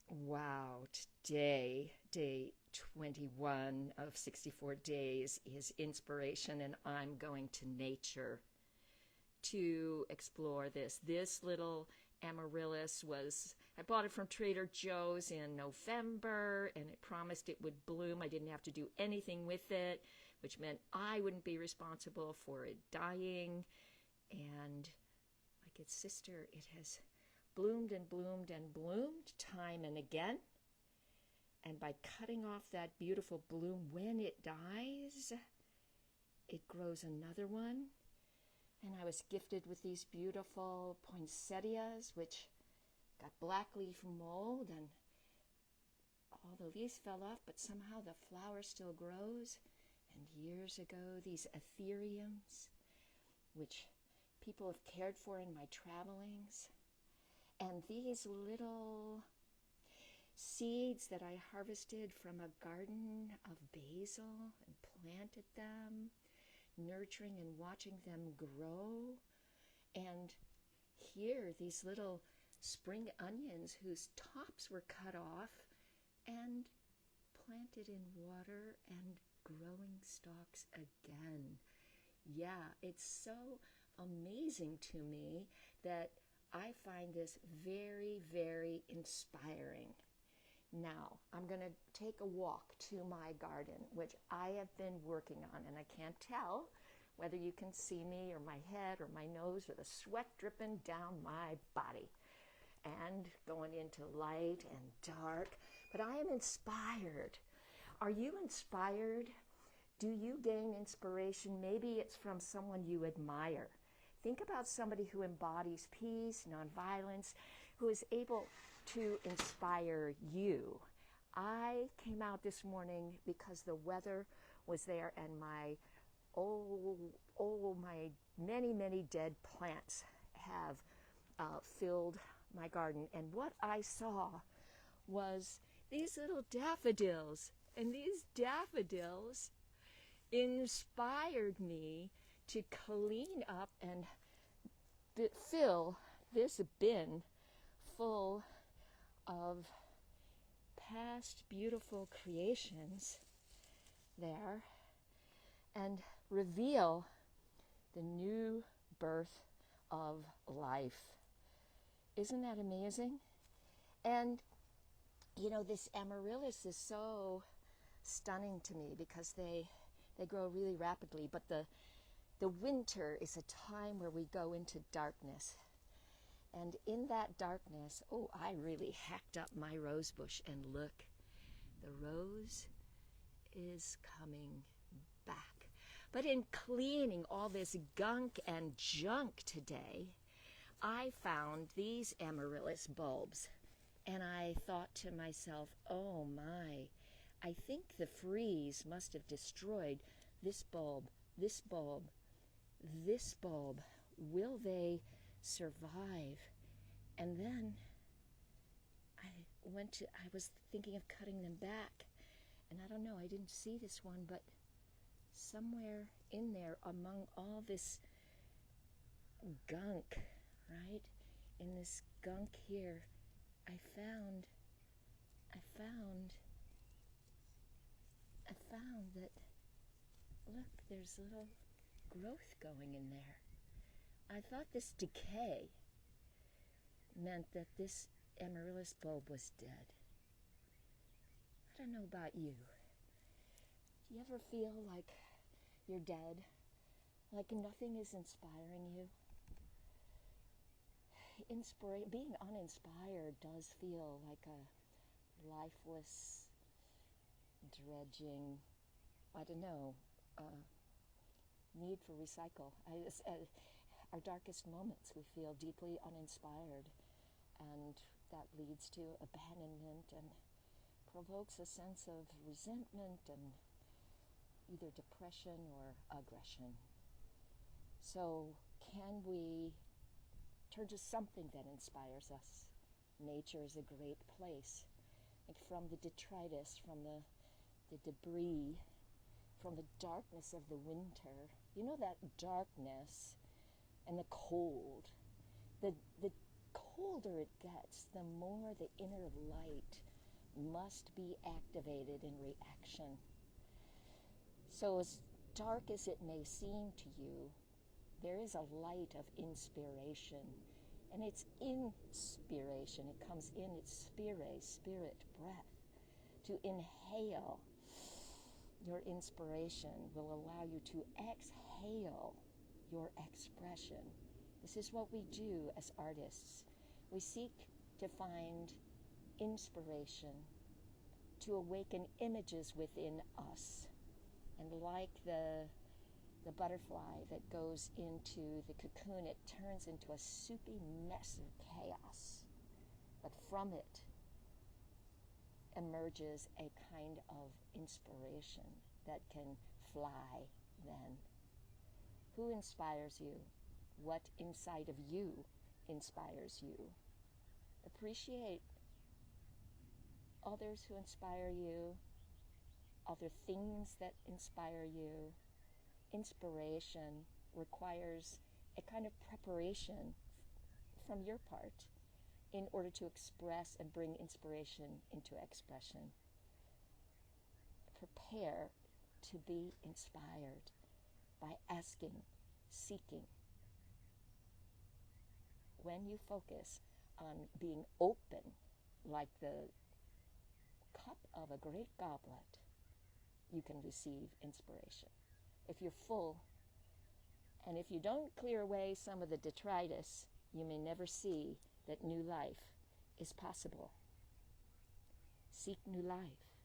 Wow, today, day 21 of 64 days, is inspiration, and I'm going to nature to explore this. This little amaryllis I bought it from Trader Joe's in November, and it promised it would bloom. I didn't have to do anything with it, which meant I wouldn't be responsible for it dying. And like its sister, it has bloomed and bloomed and bloomed time and again. And by cutting off that beautiful bloom when it dies, it grows another one. And I was gifted with these beautiful poinsettias, which got black leaf mold, and all the leaves fell off, but somehow the flower still grows. And years ago, these ethereums, which people have cared for in my travelings, and these little seeds that I harvested from a garden of basil and planted them, nurturing and watching them grow. And here, these little spring onions whose tops were cut off and planted in water and growing stalks again. Yeah, it's so amazing to me that I find this very, very inspiring. Now, I'm going to take a walk to my garden, which I have been working on, and I can't tell whether you can see me or my head or my nose or the sweat dripping down my body and going into light and dark, but I am inspired. Are you inspired? Do you gain inspiration? Maybe it's from someone you admire. Think about somebody who embodies peace, nonviolence, who is able to inspire you. I came out this morning because the weather was there, and my my many, many dead plants have filled my garden. And what I saw was these little daffodils, and these daffodils inspired me to clean up and fill this bin full of past beautiful creations there and reveal the new birth of life. Isn't that amazing? And you know, this amaryllis is so stunning to me because they grow really rapidly, but the winter is a time where we go into darkness. And in that darkness, I really hacked up my rose bush, and look, the rose is coming back. But in cleaning all this gunk and junk today, I found these amaryllis bulbs, and I thought to myself, oh my, I think the freeze must have destroyed this bulb, this bulb, this bulb. Will they survive? And then I was thinking of cutting them back, and I don't know, I didn't see this one, but somewhere in there among all this gunk, right? In this gunk here, I found that, look, there's little growth going in there. I thought this decay meant that this amaryllis bulb was dead. I don't know about you. Do you ever feel like you're dead? Like nothing is inspiring you? Being uninspired does feel like a lifeless, dredging, I don't know, need for recycle. Our darkest moments, we feel deeply uninspired, and that leads to abandonment and provokes a sense of resentment and either depression or aggression. So can we turn to something that inspires us? Nature is a great place. Like from the detritus, from the debris, from the darkness of the winter. You know, that darkness and the cold. The colder it gets, the more the inner light must be activated in reaction. So as dark as it may seem to you, there is a light of inspiration. And it's inspiration. It comes in, it's spirit, breath. To inhale your inspiration will allow you to exhale your expression. This is what we do as artists. We seek to find inspiration, to awaken images within us. And like the butterfly that goes into the cocoon, it turns into a soupy mess of chaos. But from it emerges a kind of inspiration that can fly then. Who inspires you? What inside of you inspires you? Appreciate others who inspire you, other things that inspire you. Inspiration requires a kind of preparation from your part in order to express and bring inspiration into expression. Prepare to be inspired by asking, seeking. When you focus on being open, like the cup of a great goblet, you can receive inspiration. If you're full, and if you don't clear away some of the detritus, you may never see that new life is possible. Seek new life.